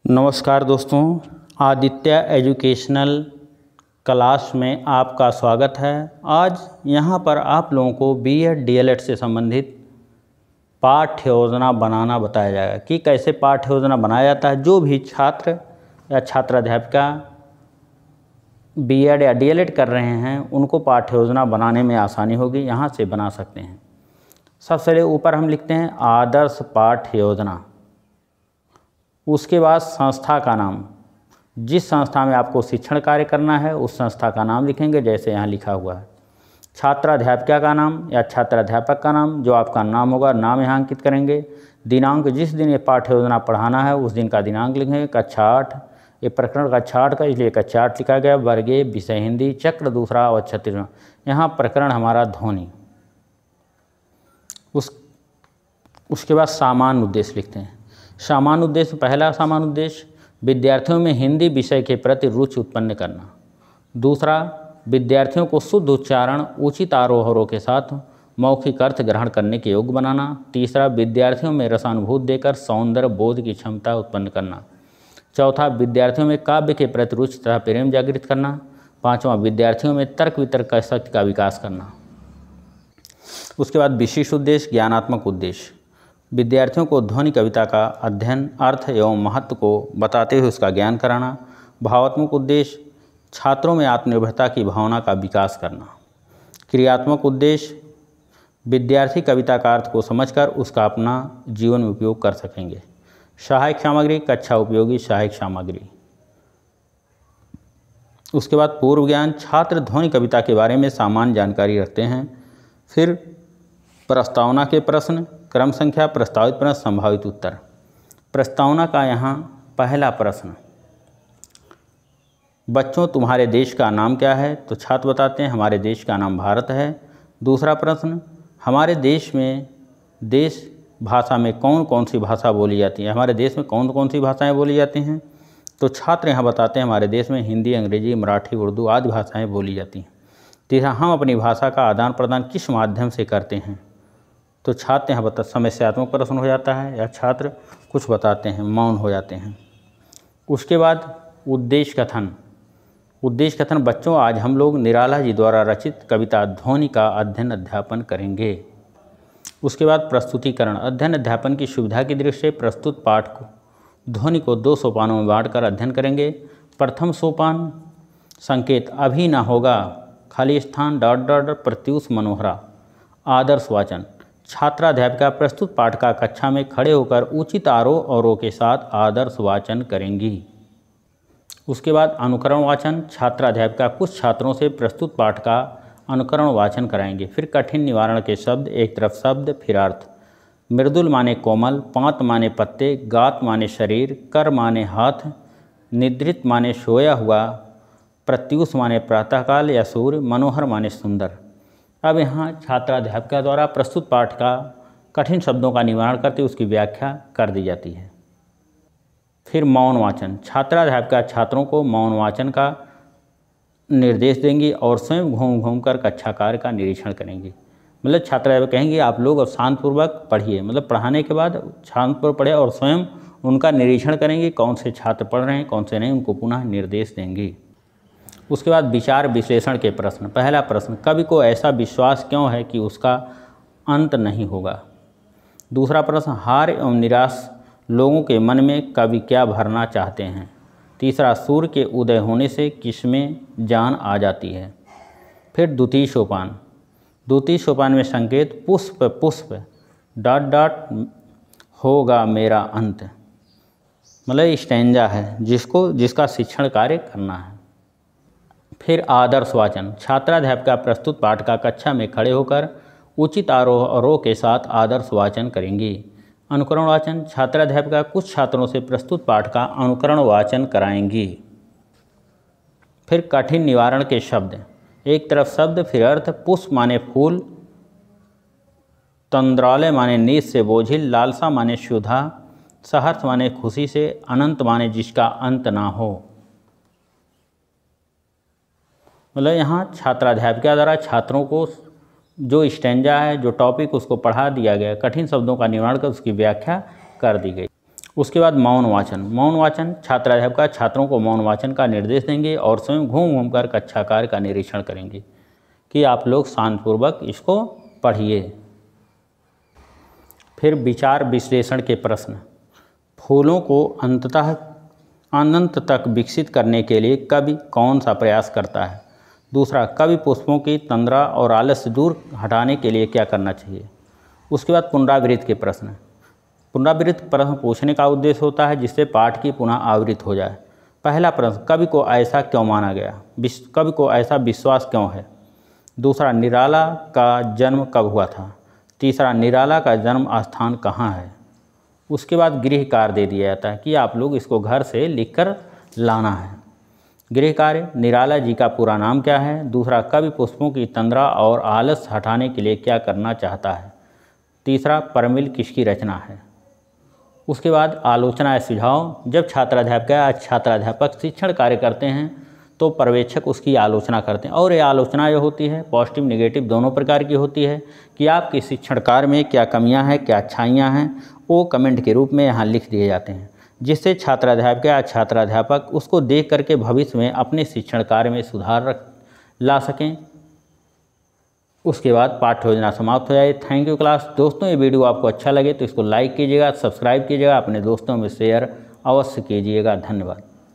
नमस्कार दोस्तों, Aditya educational class में आपका स्वागत है। आज यहाँ पर आप लोगों को बीएड डीएलएड से संबंधित पाठ्य योजना बनाना बताया जाएगा कि कैसे पाठ्य योजना बनाया जाता है। जो भी छात्र या छात्राध्यापिका बीएड या डीएलएड कर रहे हैं उनको पाठ्य योजना बनाने में आसानी होगी, यहाँ से बना सकते हैं। सबसे पहले ऊपर हम लिखते हैं आदर्श पाठ्य योजना। उसके बाद संस्था का नाम, जिस संस्था में आपको शिक्षण कार्य करना है उस संस्था का नाम लिखेंगे, जैसे यहाँ लिखा हुआ है। छात्राध्यापिका का नाम या छात्राध्यापक का नाम, जो आपका नाम होगा, नाम यहाँ अंकित करेंगे। दिनांक, जिस दिन ये पाठ्य योजना पढ़ाना है उस दिन का दिनांक लिखेंगे। कक्षा 8, ये प्रकरण कक्षा 8 का, इसलिए कक्षा 8 लिखा गया। वर्ग ए, विषय हिंदी, चक्र दूसरा और 36वां। यहाँ प्रकरण हमारा ध्वनि। उसके बाद सामान्य उद्देश्य लिखते हैं। सामान्य उद्देश्य, पहला सामान्य उद्देश्य विद्यार्थियों में हिंदी विषय के प्रति रुचि उत्पन्न करना। दूसरा, विद्यार्थियों को शुद्ध उच्चारण, उचित आरोह के साथ मौखिक अर्थ ग्रहण करने के योग्य बनाना। तीसरा, विद्यार्थियों में रसानुभूति देकर सौंदर्य बोध की क्षमता उत्पन्न करना। चौथा, विद्यार्थियों में काव्य के प्रति रुचि तथा प्रेम जागृत करना। पाँचवां, विद्यार्थियों में तर्क वितर्क का शक्ति का विकास करना। उसके बाद विशिष्ट उद्देश्य, ज्ञानात्मक उद्देश्य, विद्यार्थियों को ध्वनि कविता का अध्ययन, अर्थ एवं महत्व को बताते हुए उसका ज्ञान कराना। भावात्मक उद्देश्य, छात्रों में आत्मनिर्भरता की भावना का विकास करना। क्रियात्मक उद्देश्य, विद्यार्थी कविता का अर्थ को समझकर उसका अपना जीवन में उपयोग कर सकेंगे। सहायक सामग्री, कक्षा उपयोगी सहायक सामग्री। उसके बाद पूर्व ज्ञान, छात्र ध्वनि कविता के बारे में सामान्य जानकारी रखते हैं। फिर प्रस्तावना के प्रश्न, क्रम संख्या, प्रस्तावित प्रश्न, संभावित उत्तर। प्रस्तावना का यहाँ पहला प्रश्न, बच्चों तुम्हारे देश का नाम क्या है? तो छात्र बताते हैं हमारे देश का नाम भारत है। दूसरा प्रश्न, हमारे देश में देश भाषा में कौन कौन सी भाषा बोली जाती है? हमारे देश में कौन कौन सी भाषाएं बोली जाती हैं? तो छात्र यहाँ बताते हैं हमारे देश में हिंदी, अंग्रेजी, मराठी, उर्दू आदि भाषाएँ बोली जाती हैं। तीसरा, हम अपनी भाषा का आदान प्रदान किस माध्यम से करते हैं? तो छात्र यहाँ समस्यात्मक प्रश्न हो जाता है, या छात्र कुछ बताते हैं, मौन हो जाते हैं। उसके बाद उद्देश्य कथन। उद्देश्य कथन, बच्चों आज हम लोग निराला जी द्वारा रचित कविता ध्वनि का अध्ययन अध्यापन करेंगे। उसके बाद प्रस्तुतिकरण, अध्ययन अध्यापन की सुविधा की दृष्टि से प्रस्तुत पाठ को ध्वनि को 2 सोपानों में बांटकर अध्ययन करेंगे। प्रथम सोपान, संकेत, अभी ना होगा, खाली स्थान, ... प्रत्यूष मनोहरा। आदर्श वाचन, छात्राध्यापिका प्रस्तुत पाठ का कक्षा में खड़े होकर उचित आरोह अवरोह के साथ आदर्श वाचन करेंगी। उसके बाद अनुकरण वाचन, छात्राध्यापिका कुछ छात्रों से प्रस्तुत पाठ का अनुकरण वाचन कराएंगे। फिर कठिन निवारण के शब्द, एक तरफ शब्द फिर अर्थ। मृदुल माने कोमल, पात माने पत्ते, गात माने शरीर, कर माने हाथ, निद्रित माने सोया हुआ, प्रत्यूष माने प्रातःकाल या सूर्य, मनोहर माने सुंदर। अब यहाँ छात्राध्यापिका द्वारा प्रस्तुत पाठ का कठिन शब्दों का निवारण करते उसकी व्याख्या कर दी जाती है। फिर मौन वाचन, छात्राध्यापिका छात्रों को मौन वाचन का निर्देश देंगी और स्वयं घूम घूम कर कक्षा कार्य का निरीक्षण करेंगी। मतलब छात्राध्यापिका कहेंगे आप लोग अब शांतपूर्वक पढ़िए, मतलब पढ़ाने के बाद शांतपूर्वक पढ़े और स्वयं उनका निरीक्षण करेंगी, कौन से छात्र पढ़ रहे हैं कौन से नहीं, उनको पुनः निर्देश देंगी। उसके बाद विचार विश्लेषण के प्रश्न। पहला प्रश्न, कवि को ऐसा विश्वास क्यों है कि उसका अंत नहीं होगा? दूसरा प्रश्न, हार एवं निराश लोगों के मन में कवि क्या भरना चाहते हैं? तीसरा, सूर्य के उदय होने से किसमें जान आ जाती है? फिर द्वितीय सोपान। द्वितीय सोपान में संकेत, पुष्प पुष्प ... होगा मेरा अंत। मतलब स्टैंजा है जिसका शिक्षण कार्य करना है। फिर आदर्श वाचन, छात्राध्यापिका प्रस्तुत पाठ का कक्षा में खड़े होकर उचित आरोह अवरोह के साथ आदर्श वाचन करेंगी। अनुकरण वाचन, छात्राध्यापिका कुछ छात्रों से प्रस्तुत पाठ का अनुकरण वाचन कराएंगी। फिर कठिन निवारण के शब्द, एक तरफ शब्द फिर अर्थ। पुष्प माने फूल, तंद्रालय माने नींद से बोझिल, लालसा माने क्षुधा, सहर्ष माने खुशी से, अनंत माने जिसका अंत ना हो। मतलब यहाँ छात्राध्यापिका द्वारा छात्रों को जो स्टैंजा है, जो टॉपिक उसको पढ़ा दिया गया, कठिन शब्दों का निवारण कर उसकी व्याख्या कर दी गई। उसके बाद मौन वाचन। मौन वाचन छात्राध्यापक छात्रों को मौन वाचन का निर्देश देंगे और स्वयं घूम घूम कर कक्षा कार्य का निरीक्षण करेंगे कि आप लोग शांतिपूर्वक इसको पढ़िए। फिर विचार विश्लेषण के प्रश्न। फूलों को अनंत तक विकसित करने के लिए कवि कौन सा प्रयास करता है? दूसरा, कवि पुष्पों की तंद्रा और आलस्य दूर हटाने के लिए क्या करना चाहिए? उसके बाद पुनरावृत्ति के प्रश्न। पुनरावृत्त प्रश्न पूछने का उद्देश्य होता है जिससे पाठ की पुनः आवृत्ति हो जाए। पहला प्रश्न, कवि को ऐसा क्यों माना गया? कवि को ऐसा विश्वास क्यों है? दूसरा, निराला का जन्म कब हुआ था? तीसरा, निराला का जन्म स्थान कहाँ है? उसके बाद गृह कार्य दे दिया जाता है कि आप लोग इसको घर से लिखकर लाना है। गृह कार्य, निराला जी का पूरा नाम क्या है? दूसरा, कवि पुष्पों की तंद्रा और आलस हटाने के लिए क्या करना चाहता है? तीसरा, परमिल किसकी रचना है? उसके बाद आलोचना या सुझाव। जब छात्राध्यापक शिक्षण कार्य करते हैं तो पर्यवेक्षक उसकी आलोचना करते हैं और ये आलोचना जो होती है पॉजिटिव नेगेटिव दोनों प्रकार की होती है कि आपके शिक्षण कार्य में क्या कमियां हैं, क्या अच्छाइयां हैं, वो कमेंट के रूप में यहाँ लिख दिए जाते हैं जिससे छात्राध्यापक उसको देख करके भविष्य में अपने शिक्षण कार्य में सुधार ला सकें। उसके बाद पाठ्य योजना समाप्त हो जाए। Thank you class. दोस्तों, ये वीडियो आपको अच्छा लगे तो इसको लाइक कीजिएगा, सब्सक्राइब कीजिएगा, अपने दोस्तों में शेयर अवश्य कीजिएगा। धन्यवाद।